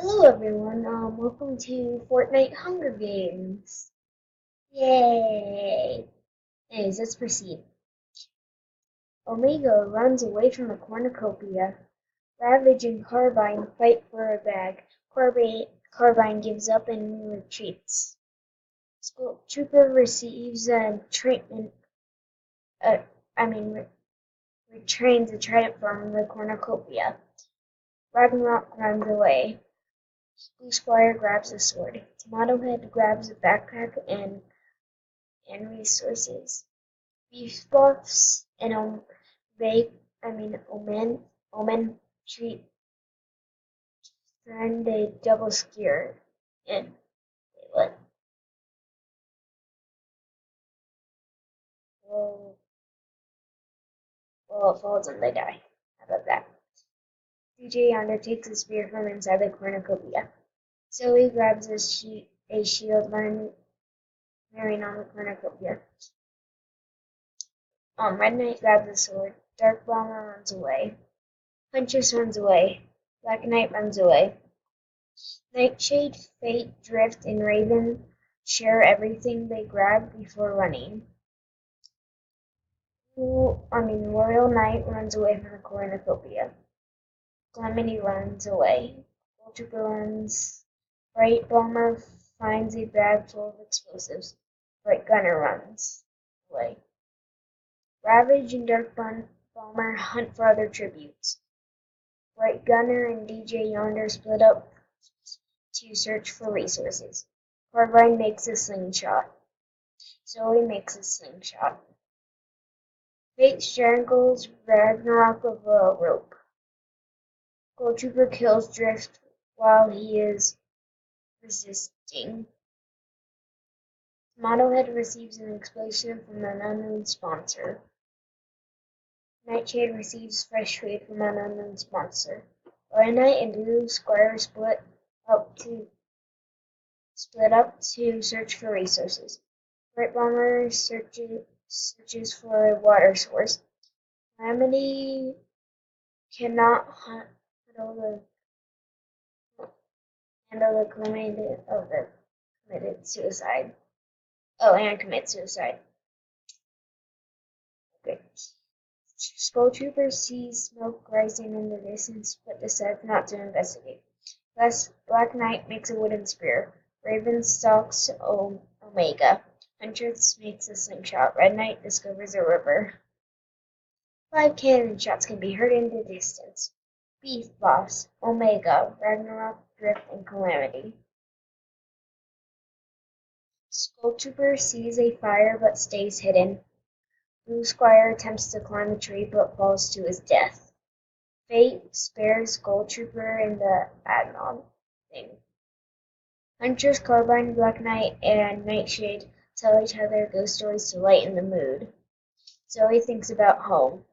Hello everyone, welcome to Fortnite Hunger Games. Yay! Anyways, let's proceed. Omega runs away from the cornucopia. Ravage and Carbine fight for a bag. Carbine gives up and retreats. Skull Trooper receives a treatment, uh, I mean, re- retrains a trident from the cornucopia. Ragnarok runs away. Blue Squire grabs a sword. Tomato Head grabs a backpack and resources. Beef buffs and Omen treat friend a double skewer. And wait, what? Well, well, it falls and they die. How about that? DJ undertakes a spear from inside the cornucopia. Zoe grabs a shield wearing on the cornucopia. Red Knight grabs a sword. Dark Bomber runs away. Huntress runs away. Black Knight runs away. Nightshade, Fate, Drift, and Raven share everything they grab before running. Royal Knight runs away from the cornucopia. Calamity runs away. Gold Trooper runs. Bright Bomber finds a bag full of explosives. Bright Gunner runs away. Ravage and Dark Bomber hunt for other tributes. Bright Gunner and DJ Yonder split up to search for resources. Carbine makes a slingshot. Zoe makes a slingshot. Fate strangles Ragnarok with a rope. Gold Trooper kills Drift while he is resisting. Tomato Head receives an explosion from an unknown sponsor. Nightshade receives fresh food from an unknown sponsor. Red Knight and Blue Squire up to split up to search for resources. Bright Bomber searches for a water source. Calamity cannot handle the calamity of the committed suicide. Oh, and commit suicide. Okay. Skull Trooper sees smoke rising in the distance, but decides not to investigate. Thus, Black Knight makes a wooden spear. Raven stalks Omega. Huntress makes a slingshot. Red Knight discovers a river. 5 cannon shots can be heard in the distance. Beef Boss, Omega, Ragnarok, Drift, and Calamity. Skull Trooper sees a fire but stays hidden. Blue Squire attempts to climb a tree but falls to his death. Fate spares Gold Trooper in the Adnon thing. Huntress, Carbine, Black Knight, and Nightshade tell each other ghost stories to lighten the mood. Zoe thinks about home.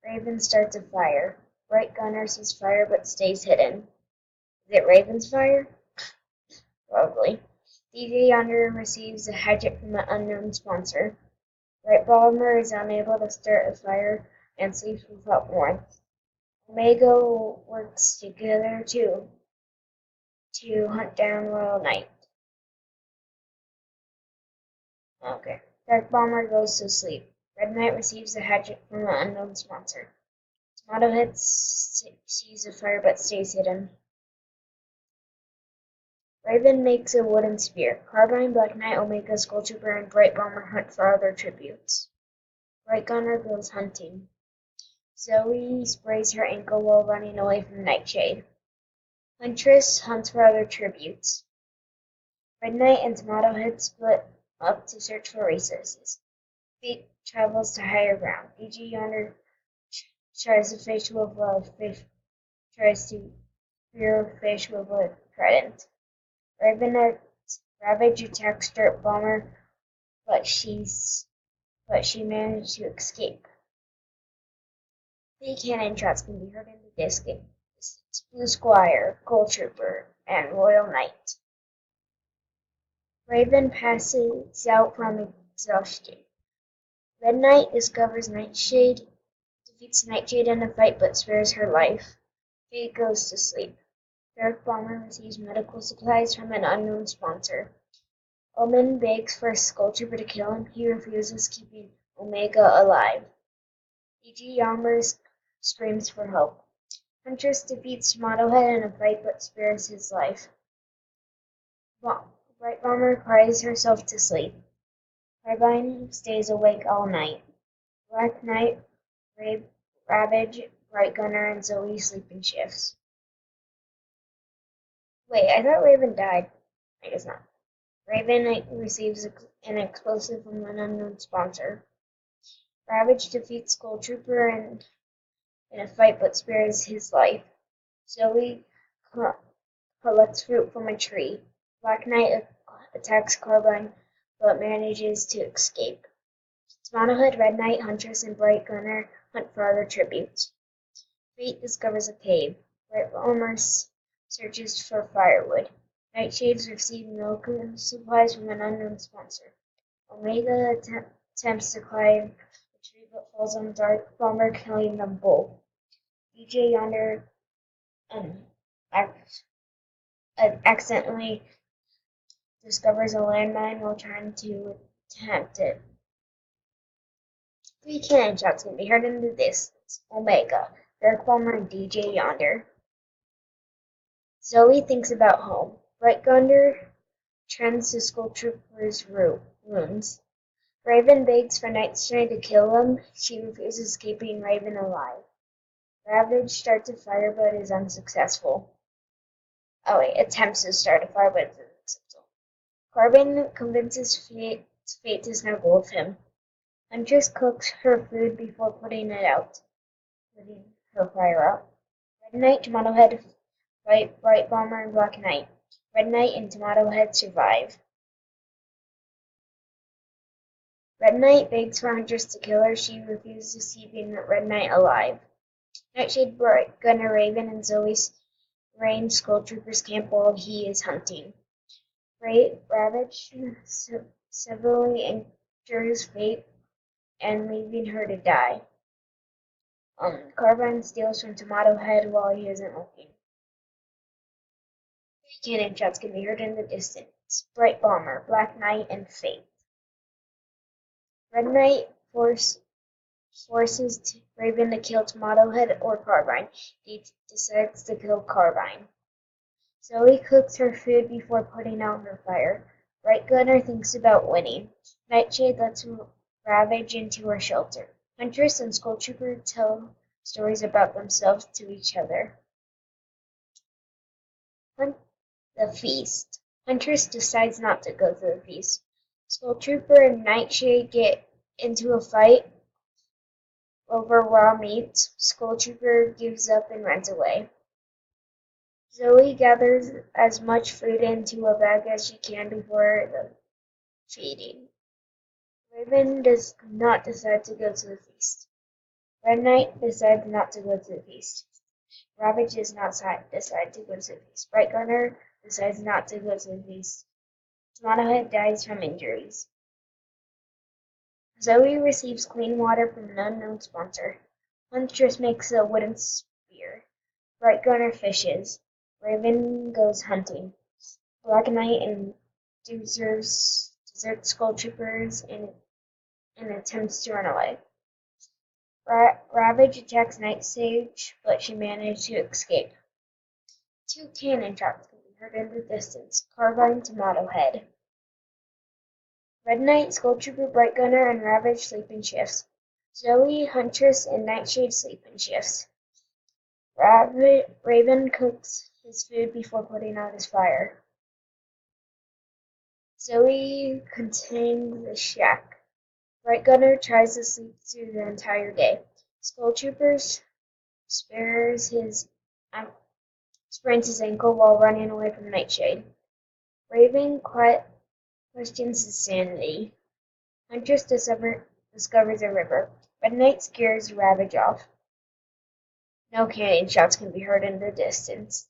Raven starts a fire. Bright Gunner sees fire but stays hidden. Is it Raven's fire? Probably. DJ Yonder receives a hatchet from an unknown sponsor. Bright Bomber is unable to start a fire and sleeps without warmth. Omega works together to hunt down Royal Knight. Okay. Dark Bomber goes to sleep. Red Knight receives a hatchet from an unknown sponsor. Tomato Head sees a fire but stays hidden. Raven makes a wooden spear. Carbine, Black Knight, Omega, Skull Trooper, and Bright Bomber hunt for other tributes. Bright Gunner goes hunting. Zoe sprays her ankle while running away from Nightshade. Huntress hunts for other tributes. Red Knight and Tomato Head split up to search for resources. Fate travels to higher ground. DJ Yonder tries to fish with a fish tries to spear fish with a trident. Ravage attacks Dirt Bomber, but she managed to escape. 3 cannon shots can be heard in the distance. Blue Squire, Gold Trooper, and Royal Knight. Raven passes out from exhaustion. Red Knight discovers defeats Nightshade in a fight but spares her life. Fate goes to sleep. Derek Bomber receives medical supplies from an unknown sponsor. Omen begs for Skulltrooper to kill him. He refuses, keeping Omega alive. DG Yammer screams for help. Huntress defeats Modelhead in a fight but spares his life. Bright Bomber cries herself to sleep. Carbine stays awake all night. Black Knight, Ravage, Bright Gunner, and Zoe sleep in shifts. Wait, I thought Raven died. I guess not. Raven receives an explosive from an unknown sponsor. Ravage defeats Skulltrooper in a fight but spares his life. Zoe collects fruit from a tree. Black Knight attacks Carbine but manages to escape. Monohood, Red Knight, Huntress, and Bright Gunner hunt for other tributes. Fate discovers a cave. Bright Bomber searches for firewood. Nightshades receive milk supplies from an unknown sponsor. Omega attempts to climb the tree but falls on Dark Bomber, killing them both. DJ Yonder accidentally discovers a landmine while trying to attempt it. 3 cannon shots can be heard in the distance. Omega, Dark Bomber, and DJ Yonder. Zoe thinks about home. Bright Gunner trends to Skulltrooper's wounds. Raven begs for Nightshade to kill him. She refuses, keeping Raven alive. Ravage starts a fire but is unsuccessful. Attempts to start a fire but is unsuccessful. Carbon convinces Fate to snuggle with him. Huntress cooks her food before putting her fire out. Red Knight, Tomatohead fight Bright Bomber, and Black Knight. Red Knight and Tomatohead survive. Red Knight begs for Huntress to kill her. She refuses, keeping Red Knight alive. Nightshade, Bright Gunner, Raven, and Zoe raid Skulltrooper's camp while he is hunting. Ravage severely injures Fate and leaving her to die. Carbine steals from Tomatohead while he isn't looking. 3 cannon shots can be heard in the distance. Bright Bomber, Black Knight, and Fate. Red Knight forces Raven to kill Tomatohead or Carbine. He decides to kill Carbine. Zoe cooks her food before putting out her fire. Bright Gunner thinks about winning. Nightshade lets Ravage into her shelter. Huntress and Skulltrooper tell stories about themselves to each other. The feast. Huntress decides not to go to the feast. Skulltrooper and Nightshade get into a fight over raw meat. Skulltrooper gives up and runs away. Zoe gathers as much food into a bag as she can before the feeding. Raven does not decide to go to the feast. Red Knight decides not to go to the feast. Ravage does not decide to go to the feast. Bright Gunner decides not to go to the feast. Tomatohead dies from injuries. Zoe receives clean water from an unknown sponsor. Huntress makes a wooden spear. Bright Gunner fishes. Raven goes hunting. Black Knight and deserts Skulltroopers and attempts to run away. Ravage attacks Nightshade, but she managed to escape. 2 cannon shots can be heard in the distance. Carbine, Tomatohead. Red Knight, Skulltrooper, Bright Gunner, and Ravage sleep in shifts. Zoe, Huntress, and Nightshade sleep in shifts. Raven cooks his food before putting out his fire. Zoe contains the shack. Bright Gunner tries to sleep through the entire day. Skulltrooper sprains his ankle while running away from Nightshade. Raven questions his sanity. Huntress discovers a river. Red Knight scares Ravage off. No cannon shots can be heard in the distance.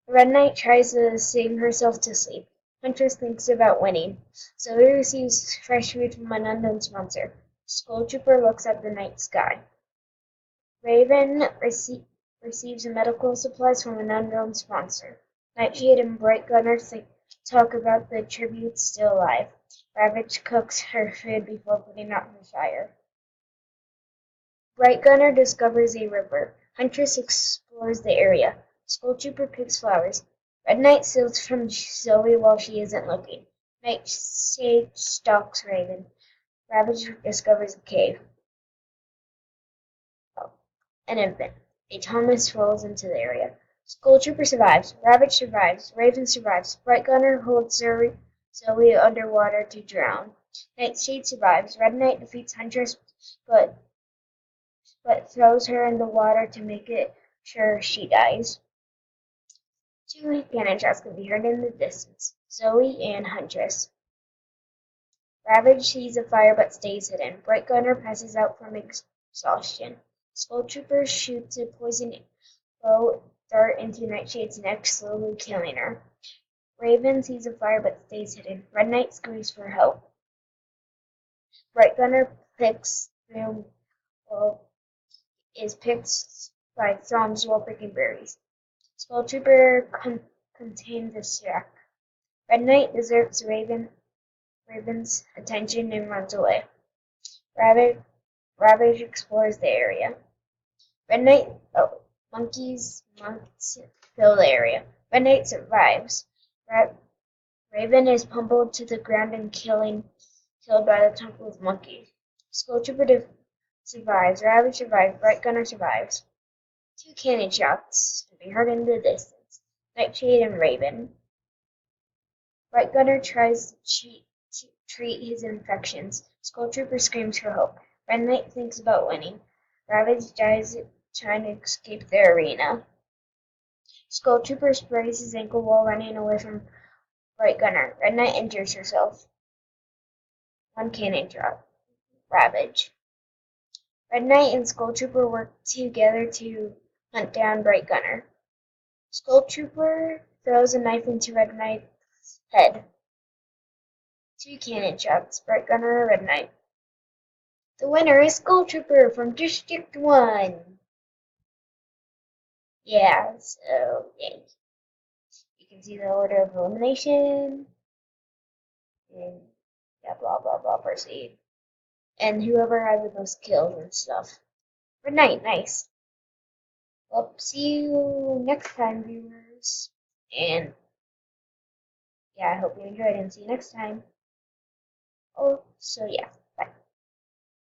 Red Knight tries to sing herself to sleep. Huntress thinks about winning. Zoe receives fresh food from an unknown sponsor. Skulltrooper looks at the night sky. Raven receives medical supplies from an unknown sponsor. Nightshade and Bright Gunner talk about the tribute still alive. Ravage cooks her food before putting out her fire. Bright Gunner discovers a river. Huntress explores the area. Skulltrooper picks flowers. Red Knight steals from Zoe while she isn't looking. Nightshade stalks Raven. Ravage discovers a cave. Oh, an infant. A Thomas rolls into the area. Skulltrooper survives. Ravage survives. Raven survives. Bright Gunner holds Zoe underwater to drown. Nightshade survives. Red Knight defeats Huntress, but throws her in the water to make it sure she dies. Two cannon shots can be heard in the distance. Zoe and Huntress. Ravage sees a fire but stays hidden. Bright Gunner passes out from exhaustion. Skulltrooper shoots a poison bow dart into Nightshade's neck, slowly killing her. Raven sees a fire but stays hidden. Red Knight screams for help. Bright Gunner picks through, well, is picked by Throms while picking berries. Skulltrooper contains the shack. Red Knight deserts Raven's attention and runs away. Ravage explores the area. Monks fill the area. Red Knight survives. Raven is pummeled to the ground and killed by the Temple of Monkeys. Skulltrooper survives. Ravage survives. Bright Gunner survives. Two cannon shots can be heard in the distance. Nightshade and Raven. Bright Gunner tries to treat his infections. Skulltrooper screams for hope. Red Knight thinks about winning. Ravage dies trying to escape the arena. Skulltrooper sprays his ankle while running away from Bright Gunner. Red Knight injures herself. One cannon drop. Ravage. Red Knight and Skulltrooper work together to hunt down Bright Gunner. Skulltrooper throws a knife into Red Knight's head. Two cannon shots. Bright Gunner, Red Knight. The winner is Skulltrooper from District 1. Yeah, so, yay. You can see the order of elimination. And, yeah, blah, blah, blah, proceed. And whoever has the most kills and stuff. Red Knight, nice. Well, see you next time, viewers. And, yeah, I hope you enjoyed and see you next time. Oh, so yeah.